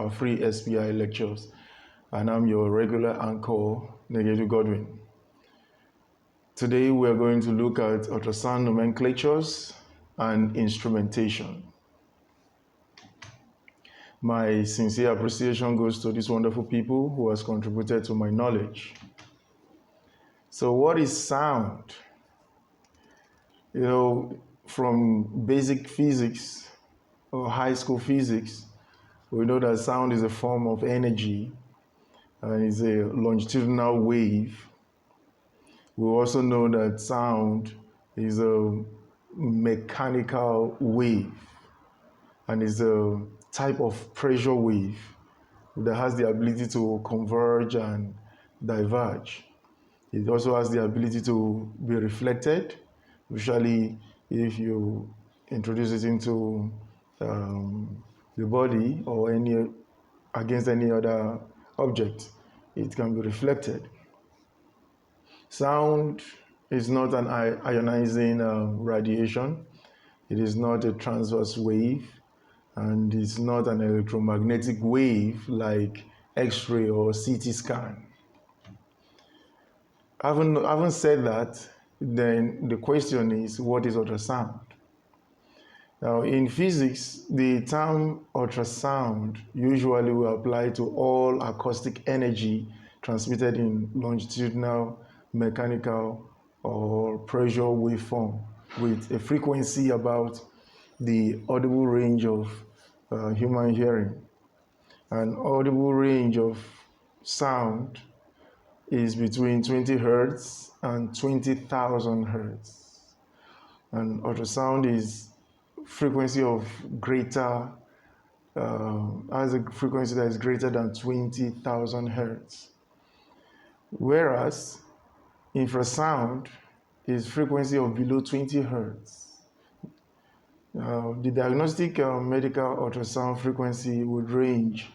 our free SPI lectures, and I'm your regular anchor, Negedu Godwin. Today we are going to look at ultrasound nomenclatures and instrumentation. My sincere appreciation goes to these wonderful people who has contributed to my knowledge. So what is sound? From basic physics or high school physics, we know that sound is a form of energy and is a longitudinal wave. We also know that sound is a mechanical wave and is a type of pressure wave that has the ability to converge and diverge. It also has the ability to be reflected, usually if you introduce it into the body or against any other object, it can be reflected. Sound is not an ionizing radiation. It is not a transverse wave, and it's not an electromagnetic wave like X-ray or CT scan. Having said that, then the question is, what is ultrasound? Now, in physics, the term ultrasound usually will apply to all acoustic energy transmitted in longitudinal, mechanical, or pressure waveform with a frequency about the audible range of human hearing. An audible range of sound is between 20 hertz and 20,000 hertz. And ultrasound is frequency of greater, has a frequency that is greater than 20,000 hertz. Whereas infrasound is frequency of below 20 hertz. The diagnostic medical ultrasound frequency would range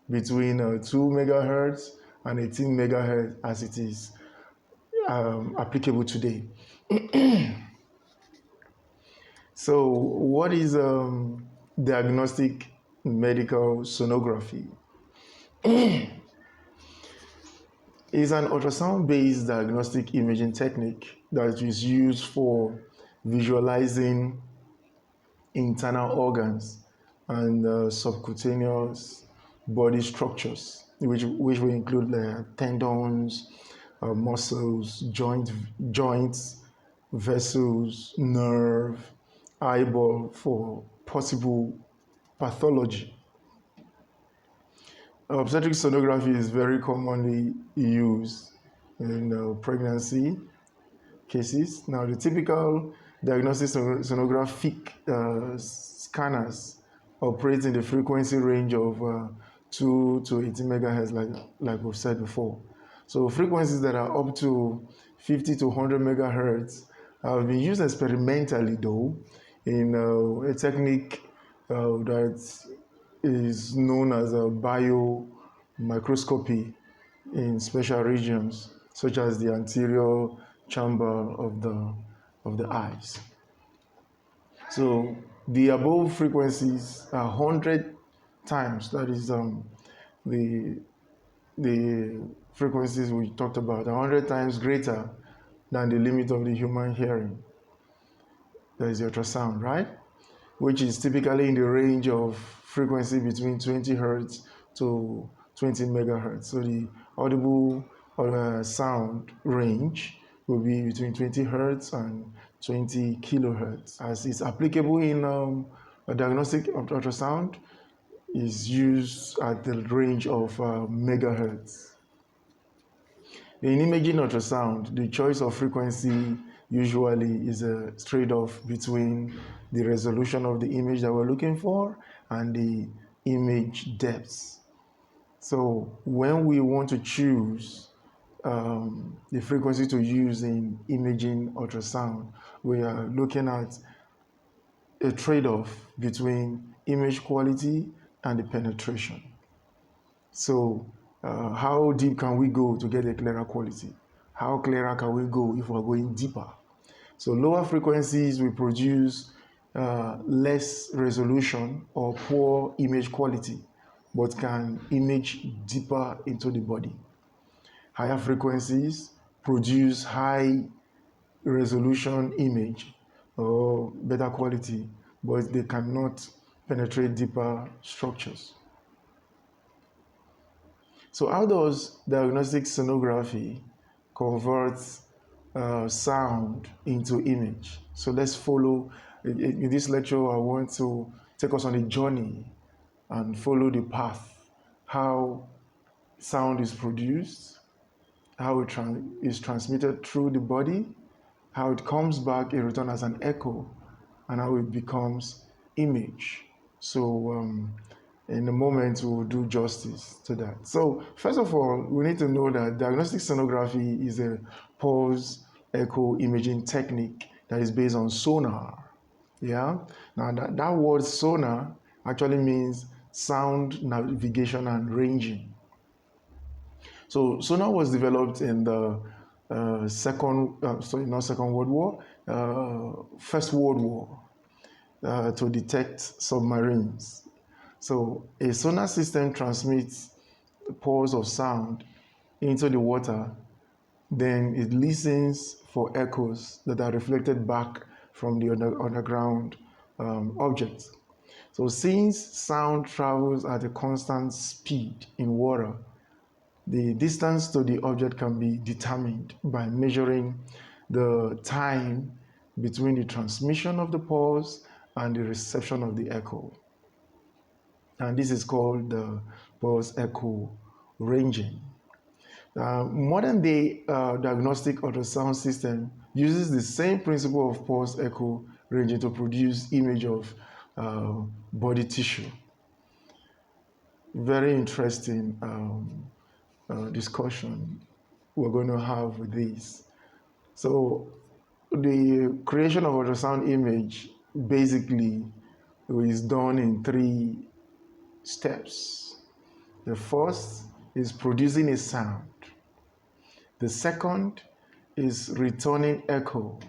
between 2 megahertz and 18 megahertz as it is applicable today. So what is diagnostic medical sonography? It's an ultrasound-based diagnostic imaging technique that is used for visualizing internal organs and subcutaneous body structures, which will include tendons, muscles, joints, vessels, nerve, eyeball for possible pathology. Obstetric sonography is very commonly used in pregnancy cases. Now, the typical diagnostic sonographic scanners operate in the frequency range of 2 to 80 megahertz, like we've said before. So frequencies that are up to 50 to 100 megahertz have been used experimentally, though, in a technique that is known as a biomicroscopy in special regions, such as the anterior chamber of the eyes. So the above frequencies are 100 times, that is the frequencies we talked about, 100 times greater than the limit of the human hearing. That is the ultrasound, right? Which is typically in the range of frequency between 20 hertz to 20 megahertz. So the audible sound range will be between 20 hertz and 20 kilohertz. As it's applicable in a diagnostic ultrasound, is used at the range of megahertz. In imaging ultrasound, the choice of frequency usually is a trade-off between the resolution of the image that we're looking for and the image depth. So when we want to choose the frequency to use in imaging ultrasound, we are looking at a trade-off between image quality and the penetration. So how deep can we go to get a clearer quality? How clearer can we go if we're going deeper? So lower frequencies will produce less resolution or poor image quality, but can image deeper into the body. Higher frequencies produce high resolution image or better quality, but they cannot penetrate deeper structures. So how does diagnostic sonography convert sound into image? So let's follow, in this lecture I want to take us on a journey and follow the path, how sound is produced, how it is transmitted through the body, how it comes back in return as an echo, and how it becomes image. So in a moment we'll do justice to that. So first of all, we need to know that diagnostic sonography is a pulse echo imaging technique that is based on sonar. Yeah. Now that word sonar actually means sound navigation and ranging. So sonar was developed in the Second World War, First World War, to detect submarines. So a sonar system transmits pulse of sound into the water, then it listens for echoes that are reflected back from the underground objects. So since sound travels at a constant speed in water, the distance to the object can be determined by measuring the time between the transmission of the pulse and the reception of the echo. And this is called the pulse echo ranging. Modern day diagnostic ultrasound system uses the same principle of pulse echo ranging to produce image of body tissue. Very interesting discussion we're going to have with this. So the creation of ultrasound image basically is done in 3 steps. The first is producing a sound. The second is returning echo.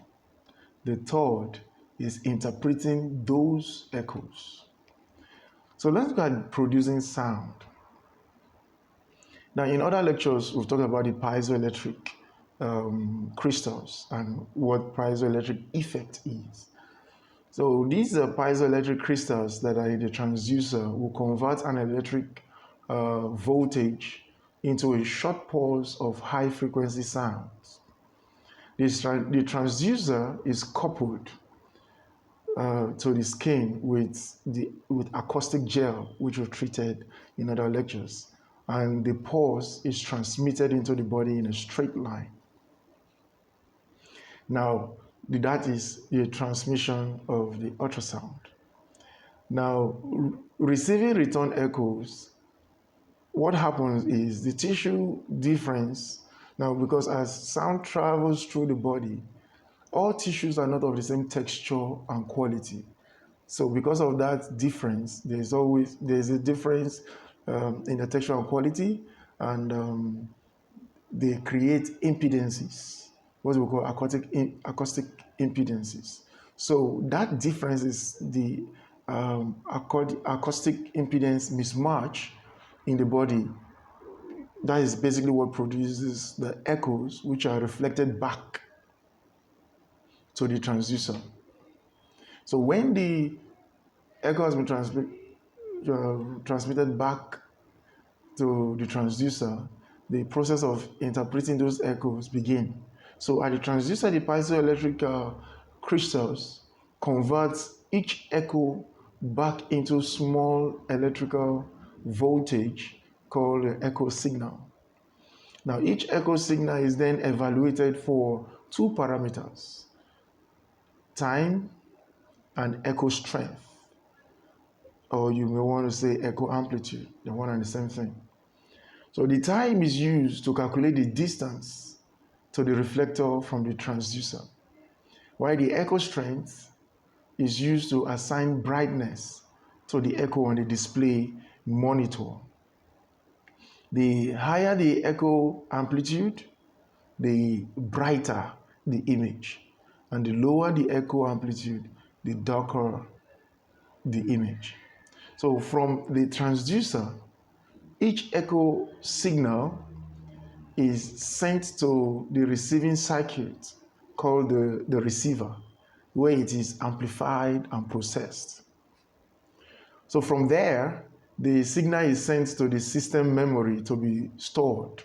The third is interpreting those echoes. So let's look at producing sound. Now, in other lectures, we've talked about the piezoelectric crystals and what piezoelectric effect is. So these piezoelectric crystals that are in the transducer will convert an electric voltage into a short pulse of high frequency sounds. The transducer is coupled to the skin with acoustic gel, which we've treated in other lectures, and the pulse is transmitted into the body in a straight line. Now, that is the transmission of the ultrasound. Now, receiving return echoes, what happens is the tissue difference. Now, because as sound travels through the body, all tissues are not of the same texture and quality. So because of that difference, there's a difference in the texture and quality, and they create impedances, what we call acoustic impedances. So that difference is the acoustic impedance mismatch in the body. That is basically what produces the echoes, which are reflected back to the transducer. So when the echo has been transmitted back to the transducer, the process of interpreting those echoes begin. So at the transducer, the piezoelectric crystals converts each echo back into small electrical voltage called the echo signal. Now each echo signal is then evaluated for 2 parameters, time and echo strength, or you may want to say echo amplitude, the one and the same thing. So the time is used to calculate the distance to the reflector from the transducer, while the echo strength is used to assign brightness to the echo on the display monitor. The higher the echo amplitude, the brighter the image, and the lower the echo amplitude, the darker the image. So from the transducer, each echo signal is sent to the receiving circuit called the receiver, where it is amplified and processed. So from there, the signal is sent to the system memory to be stored.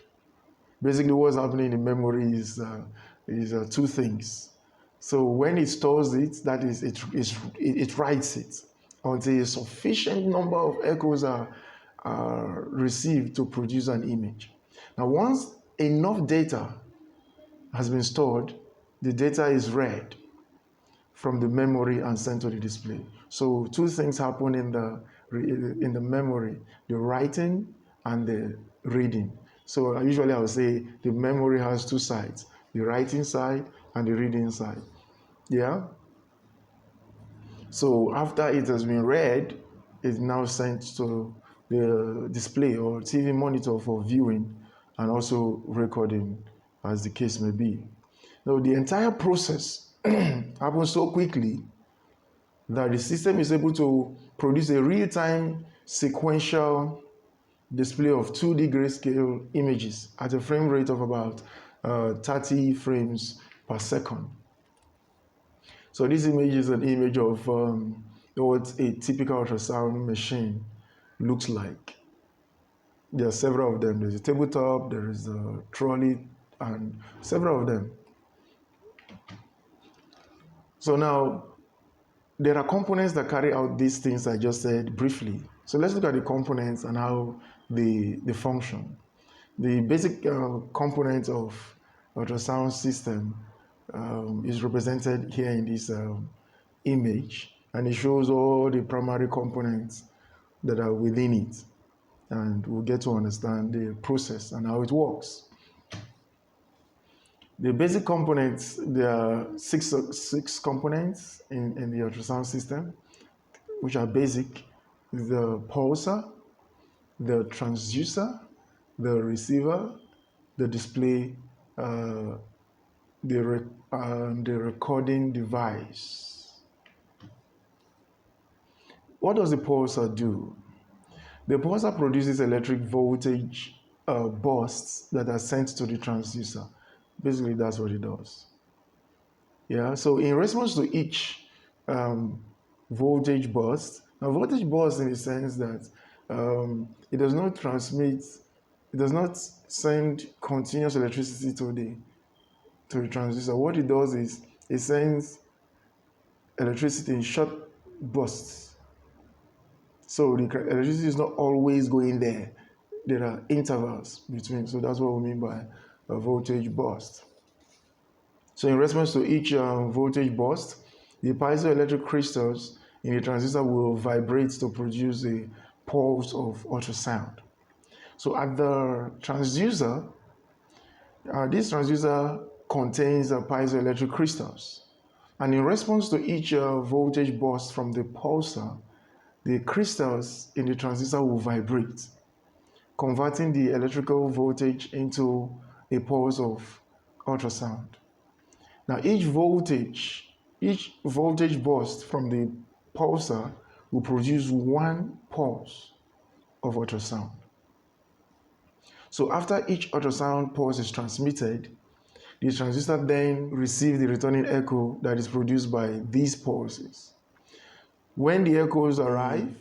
Basically, what's happening in memory is two things. So when it stores it, that is, it writes it until a sufficient number of echoes are received to produce an image. Now, once enough data has been stored, the data is read from the memory and sent to the display. So two things happen in the memory: the writing and the reading. So usually I would say the memory has two sides: the writing side and the reading side. Yeah. So after it has been read, it's now sent to the display or TV monitor for viewing and also recording, as the case may be. Now the entire process happens so quickly that the system is able to produce a real-time sequential display of 2D grayscale images at a frame rate of about 30 frames per second. So this image is an image of what a typical ultrasound machine looks like. There are several of them. There's a tabletop, there is a trolley, and several of them. So now, there are components that carry out these things I just said briefly. So let's look at the components and how they function. The basic component of ultrasound system is represented here in this image, and it shows all the primary components that are within it, and we'll get to understand the process and how it works. The basic components, there are six components in the ultrasound system, which are basic: the pulsar, the transducer, the receiver, the display, the recording device. What does the pulsar do? The pulsar produces electric voltage bursts that are sent to the transducer. Basically, that's what it does. Yeah, so in response to each voltage burst, now voltage burst in the sense that it does not transmit, it does not send continuous electricity to the transducer. What it does is it sends electricity in short bursts. So the electricity is not always going there. There are intervals between. So that's what we mean by a voltage burst. So in response to each voltage burst, the piezoelectric crystals in the transducer will vibrate to produce a pulse of ultrasound. So at the transducer, this transducer contains piezoelectric crystals. And in response to each voltage burst from the pulsar, the crystals in the transducer will vibrate, converting the electrical voltage into a pulse of ultrasound. Now each voltage burst from the pulsar will produce one pulse of ultrasound. So after each ultrasound pulse is transmitted, the transducer then receives the returning echo that is produced by these pulses. When the echoes arrive,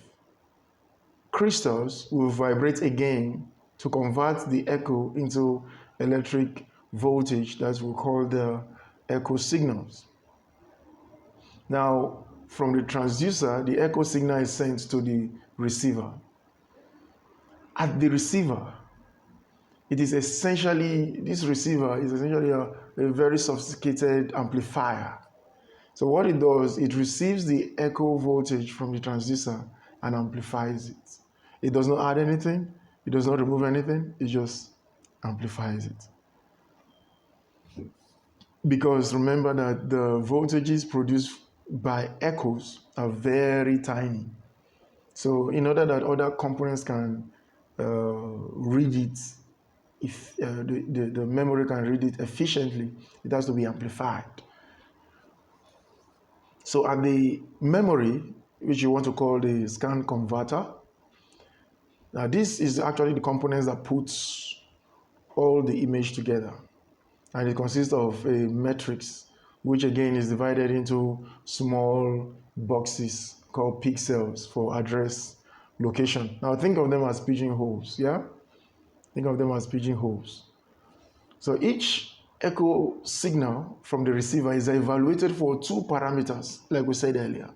crystals will vibrate again to convert the echo into electric voltage that we call the echo signals. Now, from the transducer, the echo signal is sent to the receiver. At the receiver, this receiver is essentially a very sophisticated amplifier. So what it does, it receives the echo voltage from the transducer and amplifies it. It does not add anything, it does not remove anything, it just amplifies it. Because remember that the voltages produced by echoes are very tiny. So in order that other components can read it, if the memory can read it efficiently, it has to be amplified. So at the memory, which you want to call the scan converter, Now, this is actually the components that puts all the image together. And it consists of a matrix, which again is divided into small boxes called pixels for address location. Now, think of them as pigeonholes, yeah? Think of them as pigeonholes. So each echo signal from the receiver is evaluated for two parameters, like we said earlier,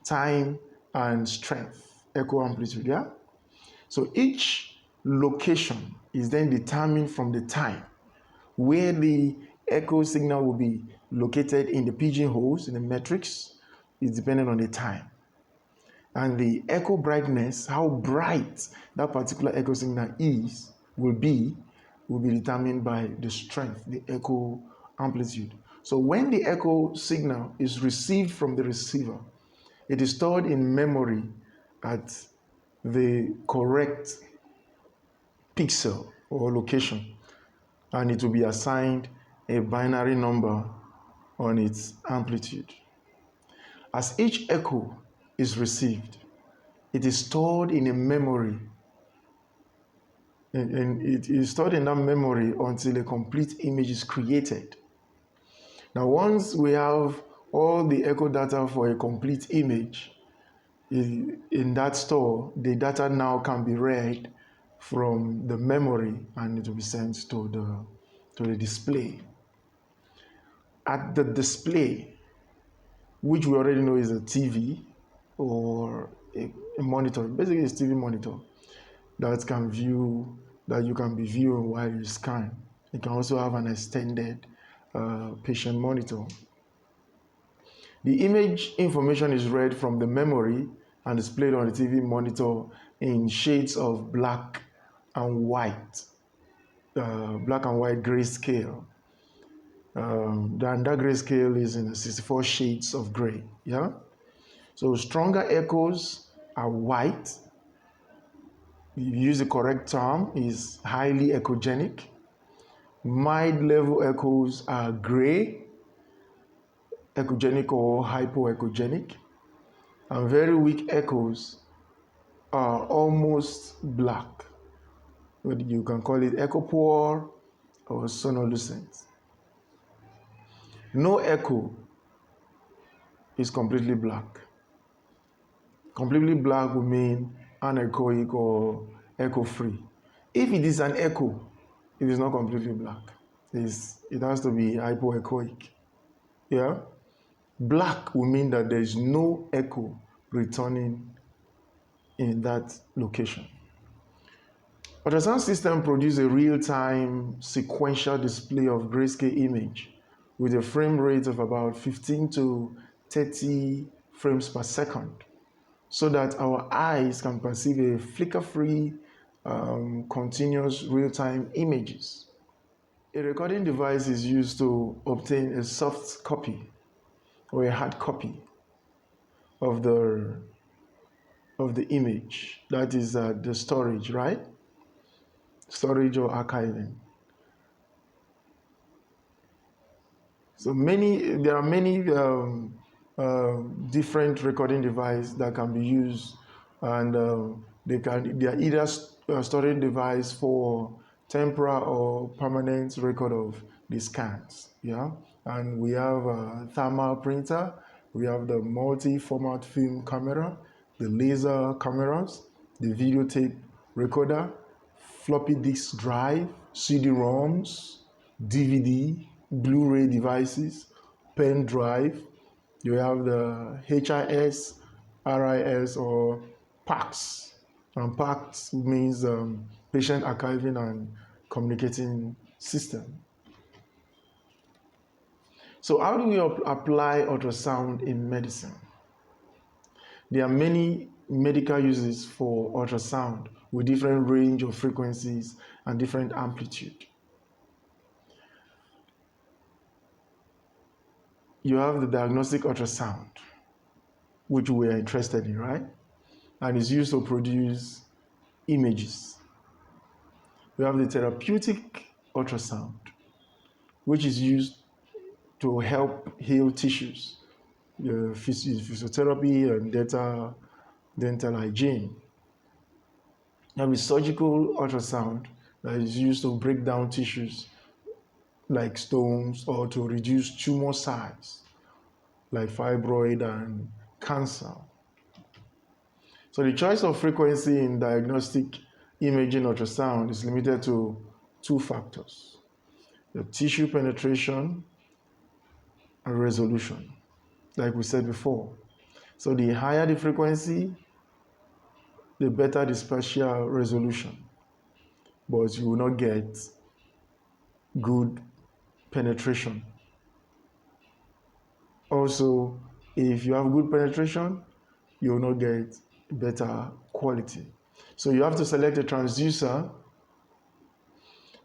time and strength, echo amplitude, yeah? So each location is then determined from the time where the echo signal will be located in the pigeonholes in the matrix is dependent on the time. And the echo brightness, how bright that particular echo signal will be determined by the strength, the echo amplitude. So when the echo signal is received from the receiver, it is stored in memory at the correct pixel or location, and it will be assigned a binary number on its amplitude. As each echo is received, it is stored in a memory, and it is stored in that memory until a complete image is created. Now, once we have all the echo data for a complete image in that store, the data now can be read from the memory and it will be sent to the display. At the display, which we already know is a TV or a monitor, basically it's TV monitor that you can be viewing while you scan. It can also have an extended patient monitor. The image information is read from the memory and displayed on the TV monitor in shades of black and white grayscale. Then that grayscale is in 64 shades of gray. Yeah. So stronger echoes are white. If you use the correct term, is highly echogenic. Mild level echoes are gray, echogenic or hypoechogenic. And very weak echoes are almost black. You can call it echo poor or sonolucent. No echo is completely black. Completely black would mean anechoic or echo free. If it is an echo, it is not completely black. It has to be hypoechoic. Yeah? Black will mean that there is no echo returning in that location. Ultrasound system produce a real-time sequential display of grayscale image with a frame rate of about 15 to 30 frames per second, so that our eyes can perceive a flicker-free, continuous real-time images. A recording device is used to obtain a soft copy or a hard copy of the image. That is the storage, right? Storage or archiving. So there are many different recording devices that can be used, and they are either storage device for temporal or permanent record of the scans. Yeah, and we have a thermal printer, we have the multi-format film camera, the laser cameras, the videotape recorder, floppy disk drive, CD-ROMs, DVD, Blu-ray devices, pen drive. You have the HIS, RIS, or PACS. And PACS means patient archiving and communicating system. So how do we apply ultrasound in medicine? There are many medical uses for ultrasound with different range of frequencies and different amplitude. You have the diagnostic ultrasound, which we are interested in, right? And is used to produce images. We have the therapeutic ultrasound, which is used to help heal tissues, physiotherapy and dental hygiene. There is surgical ultrasound that is used to break down tissues like stones or to reduce tumor size like fibroid and cancer. So the choice of frequency in diagnostic imaging ultrasound is limited to two factors: the tissue penetration and resolution, like we said before. So the higher the frequency, the better the spatial resolution, but you will not get good penetration. Also, if you have good penetration, you will not get better quality. So you have to select a transducer.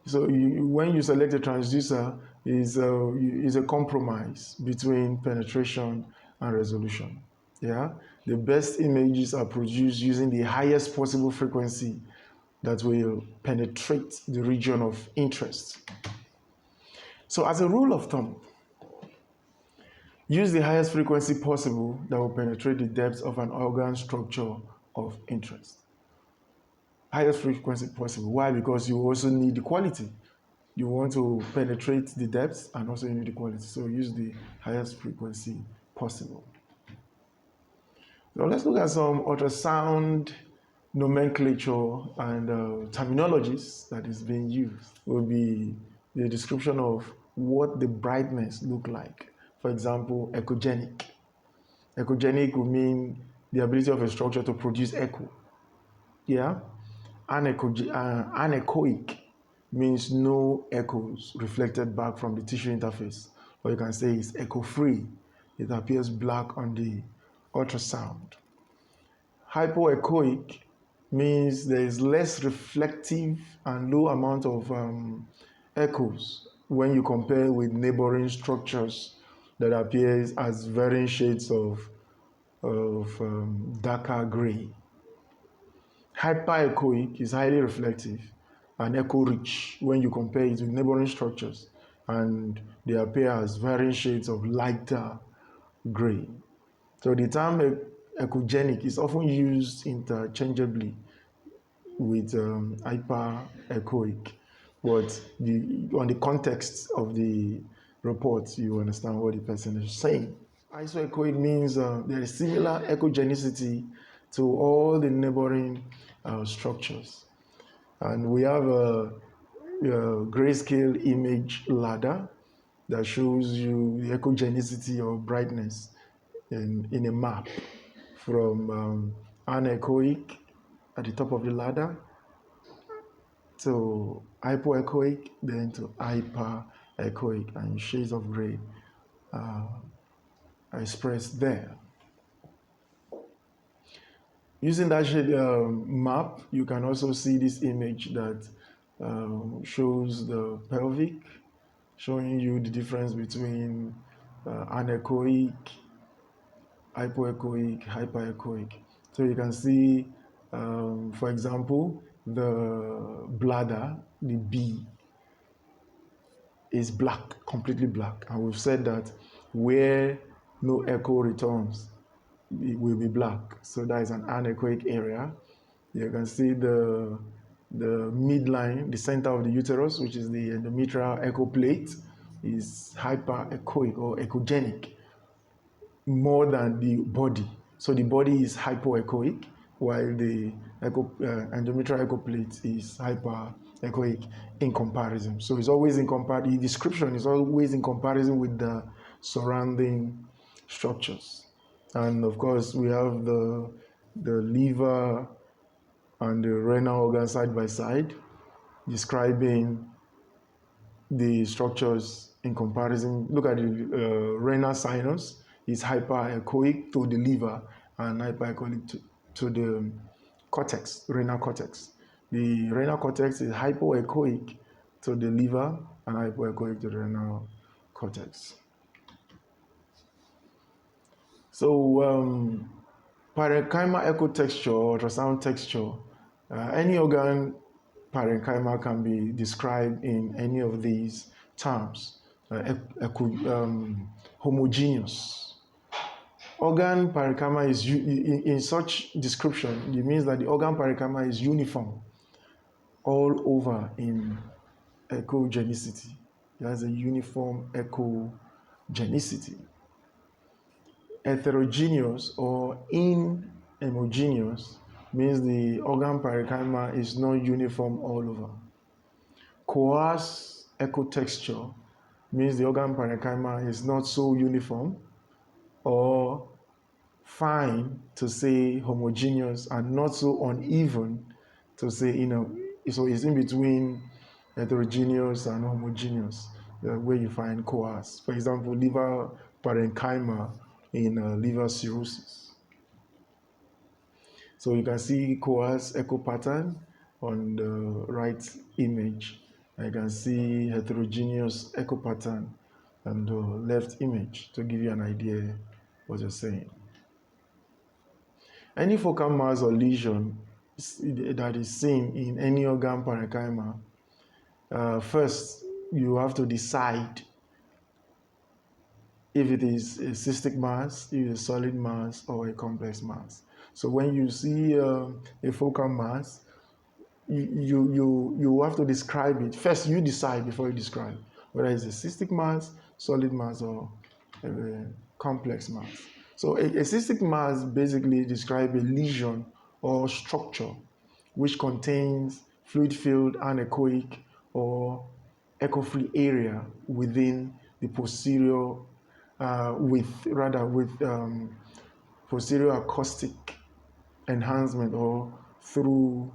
So when you select a transducer, is a compromise between penetration and resolution. Yeah, the best images are produced using the highest possible frequency that will penetrate the region of interest. So as a rule of thumb, use the highest frequency possible that will penetrate the depth of an organ structure of interest. Highest frequency possible. Why? Because you also need the quality. You want to penetrate the depth and also you need the quality. So use the highest frequency possible. Now let's look at some ultrasound nomenclature and terminologies that is being used. Will be the description of what the brightness look like. For example, echogenic. Echogenic will mean the ability of a structure to produce echo. Yeah? Anechoic means no echoes reflected back from the tissue interface. Or you can say it's echo-free. It appears black on the ultrasound. Hypoechoic means there is less reflective and low amount of echoes when you compare with neighboring structures that appears as varying shades of darker gray. Hyperechoic is highly reflective and echo-rich when you compare it with neighboring structures, and they appear as varying shades of lighter gray. So the term echogenic is often used interchangeably with hyperechoic, but on the context of the report, you understand what the person is saying. Isoechoic means there is similar echogenicity to all the neighboring structures. And we have a grayscale image ladder that shows you the echogenicity or brightness in a map from anechoic at the top of the ladder to hypoechoic, then to hyperechoic, and shades of gray are expressed there. Using that shade map, you can also see this image that shows the pelvic, showing you the difference between anechoic, hypoechoic, hyperechoic. So you can see, for example, the bladder, the B, is black, completely black. And we've said that where no echo returns, it will be black. So that is an anechoic area. You can see the midline, the center of the uterus, which is the endometrial echo plate, is hyperechoic or echogenic more than the body. So the body is hypoechoic, while the endometrial echo plate is hyperechoic in comparison. So it's always in comparison. The description is always in comparison with the surrounding structures. And of course, we have the liver and the renal organ side by side, describing the structures in comparison. Look at the renal sinus is hyperechoic to the liver and hyperechoic to the cortex, renal cortex. The renal cortex is hypoechoic to the liver and hypoechoic to the renal cortex. So parenchyma echo texture, ultrasound texture, any organ parenchyma can be described in any of these terms. Homogeneous, Organ parenchyma is in such description. It means that the organ parenchyma is uniform all over in echogenicity. It has a uniform echogenicity. Heterogeneous or inhomogeneous means the organ parenchyma is not uniform all over. Coarse echotexture means the organ parenchyma is not so uniform, or fine to say homogeneous and not so uneven to say, so it's in between heterogeneous and homogeneous, where you find coarse. For example, liver parenchyma in liver cirrhosis. So you can see coarse echo pattern on the right image. I can see heterogeneous echo pattern on the left image to give you an idea what you're saying. Any focal mass or lesion that is seen in any organ parenchyma, first you have to decide if it is a cystic mass, if it's a solid mass, or a complex mass. So when you see a focal mass, you have to describe it. First, you decide before you describe whether it's a cystic mass, solid mass, or a complex mass. So a cystic mass basically describes a lesion or structure which contains fluid-filled anechoic or echo-free area within the posterior with posterior acoustic enhancement or through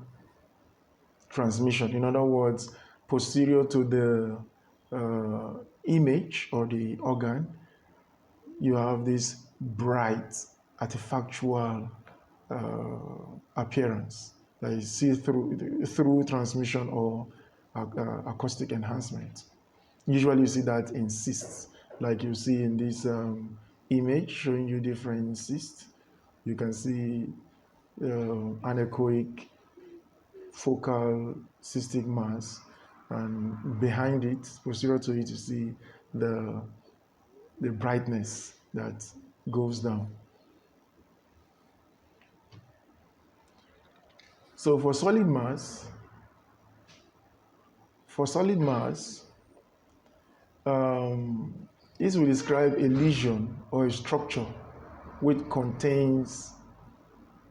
transmission. In other words, posterior to the image or the organ, you have this bright artifactual appearance that you see through transmission or acoustic enhancement. Usually you see that in cysts, like you see in this image showing you different cysts. You can see anechoic focal cystic mass, and behind it, posterior to it, you see the brightness that goes down. So for solid mass, this will describe a lesion or a structure which contains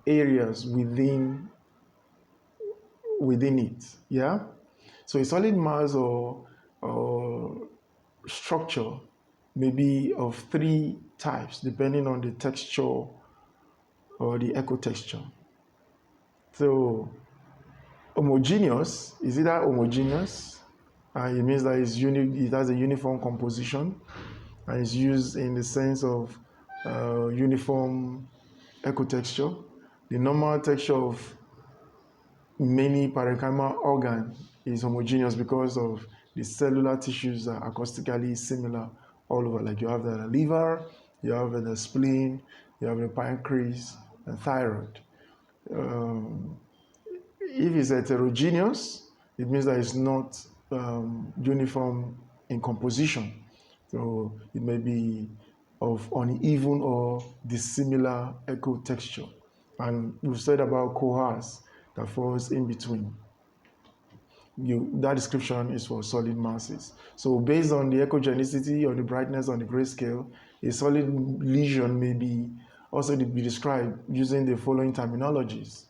areas within it. Yeah. So a solid mass or structure may be of three types depending on the texture or the echo texture. So homogeneous is either homogeneous, it means that it has a uniform composition and is used in the sense of uniform echo texture. The normal texture of many parenchymal organ is homogeneous because of the cellular tissues are acoustically similar all over. Like you have the liver, you have the spleen, you have the pancreas and thyroid. If it's heterogeneous, it means that it's not uniform in composition. So it may be of uneven or dissimilar echo texture. And we've said about coarse that falls in between. That description is for solid masses. So based on the echogenicity or the brightness on the grayscale, a solid lesion may be also be described using the following terminologies.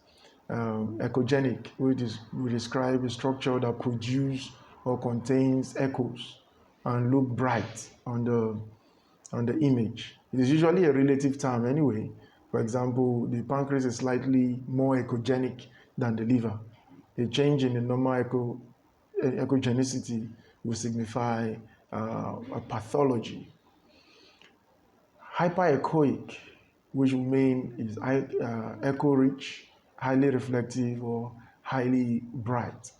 Echogenic, which will describe a structure that produces or contains echoes and look bright on the image. It is usually a relative term anyway. For example, the pancreas is slightly more echogenic than the liver. A change in the normal echogenicity will signify a pathology. Hyperechoic, which will mean is echo-rich, highly reflective, or highly bright,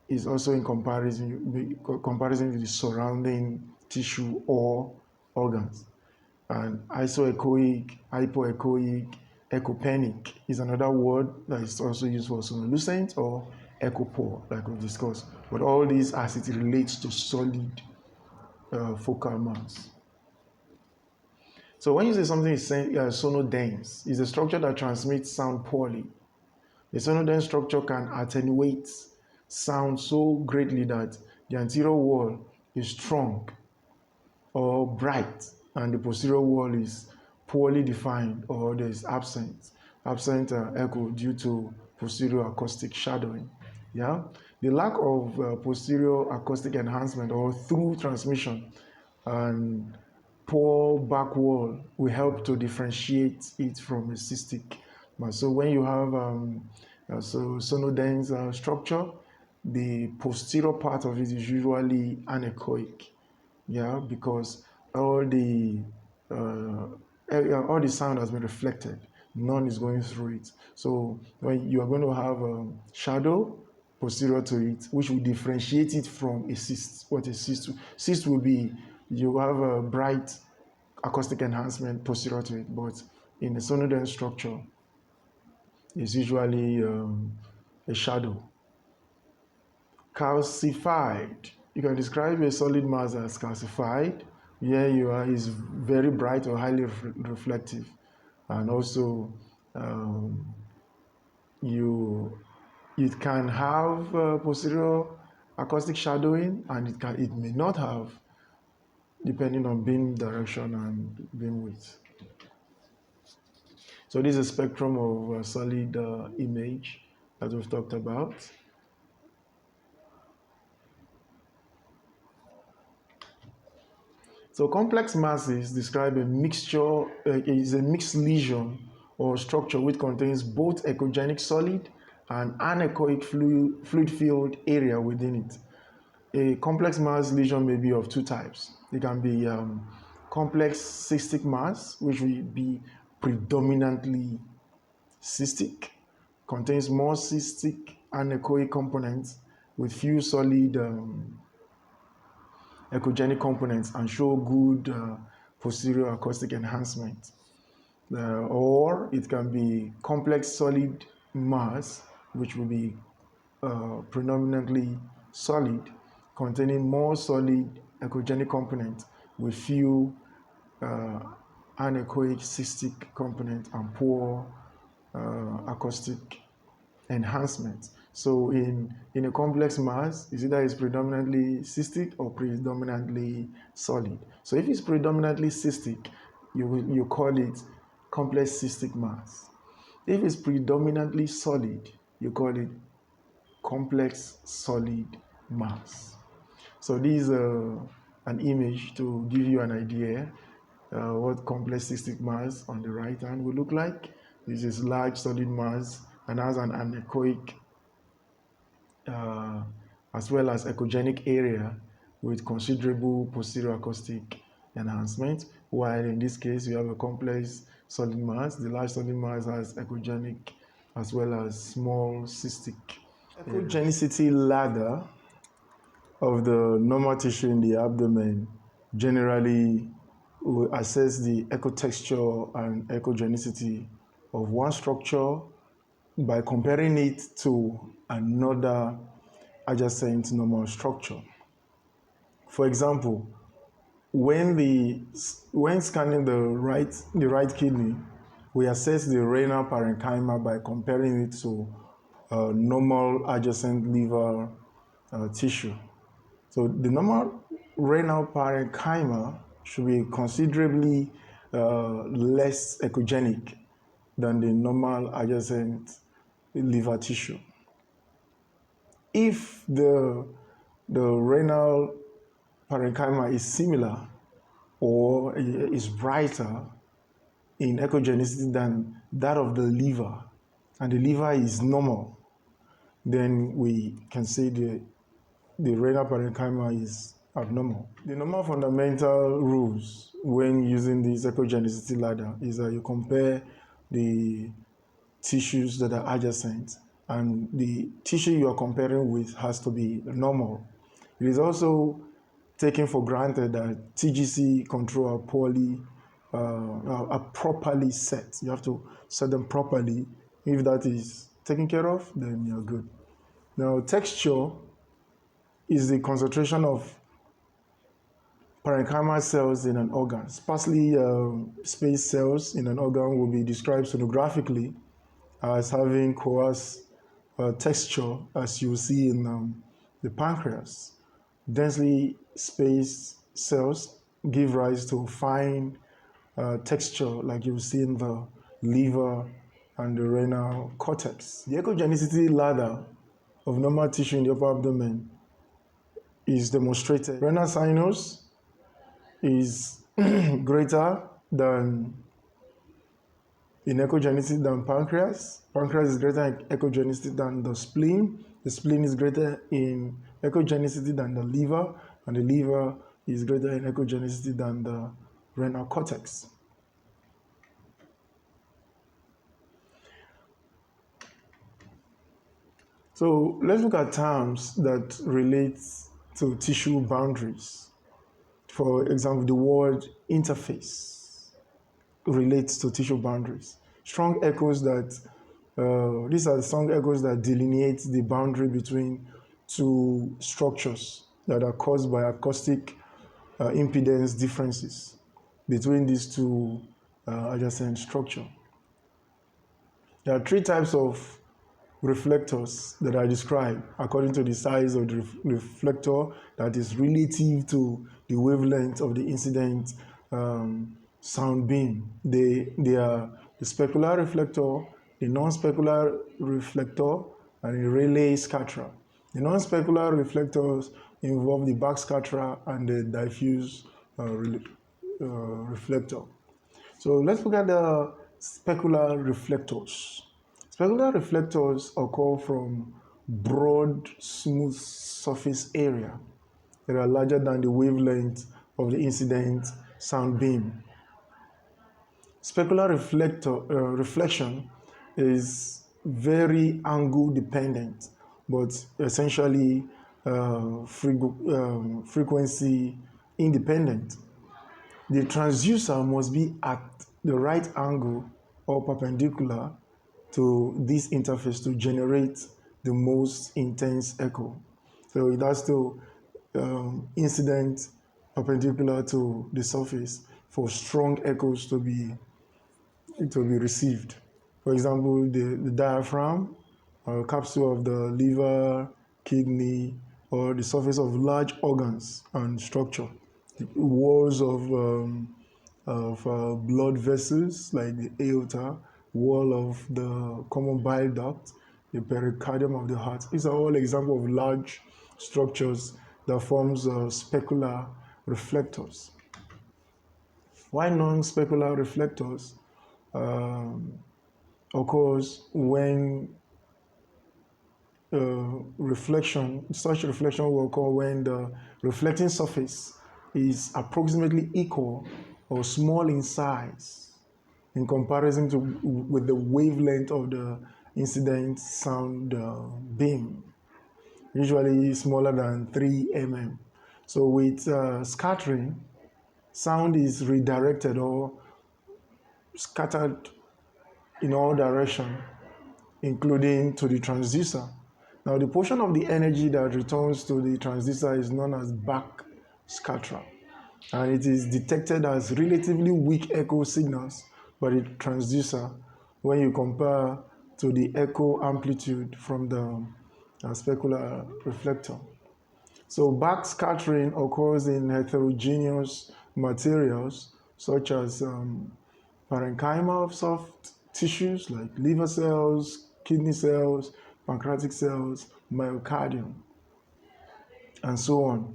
is also in comparison with the surrounding tissue or organs. And isoechoic, hypoechoic, echopenic is another word that is also used for sonolucent or echopoor, like we've discussed. But all these as it relates to solid focal mass. So when you say something is sonodense, it's a structure that transmits sound poorly. The sonodense structure can attenuate sound so greatly that the anterior wall is strong or bright and the posterior wall is poorly defined or there is absent echo due to posterior acoustic shadowing. Yeah, the lack of posterior acoustic enhancement or through transmission and poor back wall will help to differentiate it from a cystic mass. So when you have sonodense structure, the posterior part of it is usually anechoic. Yeah, because all the all the sound has been reflected, none is going through it. So when you are going to have a shadow posterior to it, which will differentiate it from a cyst. What a cyst will be, you have a bright acoustic enhancement posterior to it, but in the sonodense structure, it's usually a shadow. Calcified. You can describe a solid mass as calcified. Here you are is very bright or highly reflective, and also it can have posterior acoustic shadowing, and it may not have, depending on beam direction and beam width. So this is a spectrum of solid image that we've talked about. So complex masses describe a mixture, is a mixed lesion or structure which contains both echogenic solid and anechoic fluid-filled area within it. A complex mass lesion may be of two types. It can be complex cystic mass, which will be predominantly cystic, contains more cystic anechoic components with few solid echogenic components and show good posterior acoustic enhancement. Or it can be complex solid mass, which will be predominantly solid, containing more solid echogenic components with few anechoic cystic components and poor acoustic enhancement. So in a complex mass, it's either it's predominantly cystic or predominantly solid. So if it's predominantly cystic, you call it complex cystic mass. If it's predominantly solid, you call it complex solid mass. So this is an image to give you an idea what complex cystic mass on the right hand will look like. This is large solid mass and has an anechoic as well as echogenic area with considerable posterior acoustic enhancement, while in this case we have a complex solid mass. The large solid mass has echogenic as well as small cystic. Echogenicity ladder of the normal tissue in the abdomen generally will assess the echotexture and echogenicity of one structure by comparing it to another adjacent normal structure. For example, when scanning the right kidney, we assess the renal parenchyma by comparing it to normal adjacent liver tissue. So the normal renal parenchyma should be considerably less echogenic than the normal adjacent liver tissue. If the renal parenchyma is similar or is brighter in echogenicity than that of the liver, and the liver is normal, then we can say the renal parenchyma is abnormal. The normal fundamental rules when using this echogenicity ladder is that you compare the tissues that are adjacent, and the tissue you are comparing with has to be normal. It is also taken for granted that TGC control are properly set. You have to set them properly. If that is taken care of, then you're good. Now, texture is the concentration of parenchymal cells in an organ. Sparsely spaced cells in an organ will be described sonographically as having coarse texture, as you see in the pancreas. Densely spaced cells give rise to fine texture, like you see in the liver and the renal cortex. The echogenicity ladder of normal tissue in the upper abdomen is demonstrated. Renal sinus is greater than in echogenicity than pancreas. Pancreas is greater in echogenicity than the spleen. The spleen is greater in echogenicity than the liver, and the liver is greater in echogenicity than the renal cortex. So let's look at terms that relate to tissue boundaries. For example, the word interface relates to tissue boundaries. Strong echoes that these are strong echoes that delineate the boundary between two structures that are caused by acoustic impedance differences between these two adjacent structures. There are three types of reflectors that are described according to the size of the reflector that is relative to the wavelength of the incident sound beam. They are the specular reflector, the non-specular reflector, and the Rayleigh scatterer. The non-specular reflectors involve the backscatterer and the diffuse reflector. So let's look at the specular reflectors. Specular reflectors occur from broad, smooth surface area that are larger than the wavelength of the incident sound beam. Specular reflection is very angle dependent, but essentially frequency independent. The transducer must be at the right angle or perpendicular to this interface to generate the most intense echo. So it has to incident perpendicular to the surface for strong echoes to be received. For example, the diaphragm, or capsule of the liver, kidney, or the surface of large organs and structure. The walls of blood vessels like the aorta, wall of the common bile duct, the pericardium of the heart. These are all examples of large structures that forms specular reflectors. Why non-specular reflectors occurs when such reflection will occur when the reflecting surface is approximately equal or small in size in comparison with the wavelength of the incident sound beam, usually smaller than 3 mm. So with scattering, sound is redirected or scattered in all directions, including to the transducer. Now, the portion of the energy that returns to the transducer is known as back scatterer, and it is detected as relatively weak echo signals by the transducer when you compare to the echo amplitude from the specular reflector. So back scattering occurs in heterogeneous materials such as parenchyma soft tissues like liver cells, kidney cells, pancreatic cells, myocardium, and so on.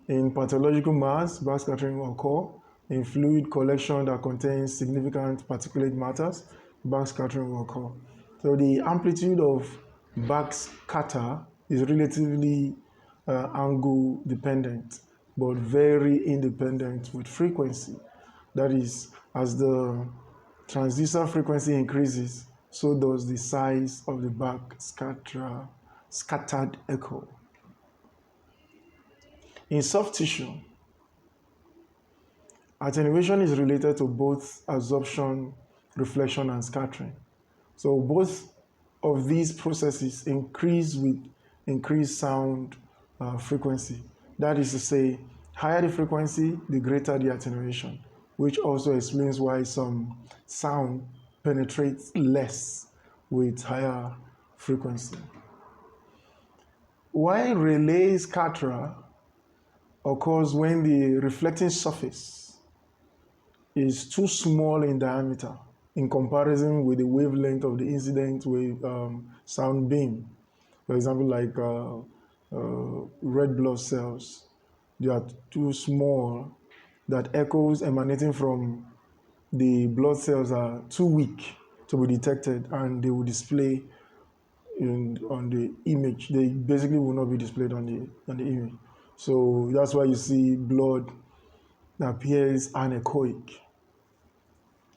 In pathological mass, backscattering will occur. In fluid collection that contains significant particulate matters, backscattering will occur. So the amplitude of backscatter is relatively angle dependent, but very independent with frequency. That is, as the transducer frequency increases, so does the size of the scattered echo. In soft tissue, attenuation is related to both absorption, reflection, and scattering. So both of these processes increase with increased sound frequency. That is to say, Higher the frequency, the greater the attenuation, which also explains why some sound penetrates less with higher frequency. Why relay scattering occurs when the reflecting surface is too small in diameter in comparison with the wavelength of the incident wave sound beam. For example, like red blood cells, they are too small that echoes emanating from the blood cells are too weak to be detected, and they will display on the image. They basically will not be displayed on the image. So that's why you see blood that appears anechoic.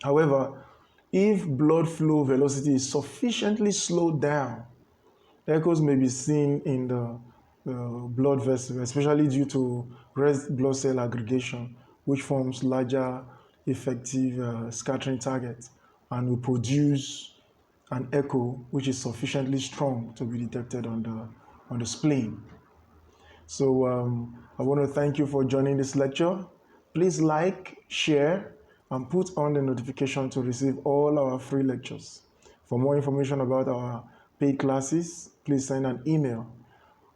However, if blood flow velocity is sufficiently slowed down, echoes may be seen in the blood vessel, especially due to red blood cell aggregation, which forms larger effective scattering targets and will produce an echo which is sufficiently strong to be detected on the spleen. So I want to thank you for joining this lecture. Please like, share, and put on the notification to receive all our free lectures. For more information about our paid classes, please send an email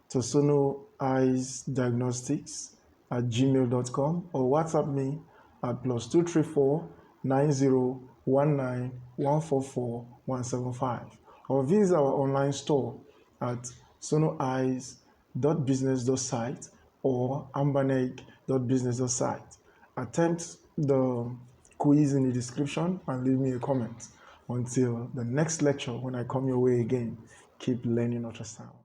to sonoeyesdiagnostics@gmail.com or WhatsApp me at +234 9019 144 175, or visit our online store at sonoeyes.business.site or amberneck.business.site. Attempt the quiz in the description and leave me a comment. Until the next lecture when I come your way again, keep learning ultrasound.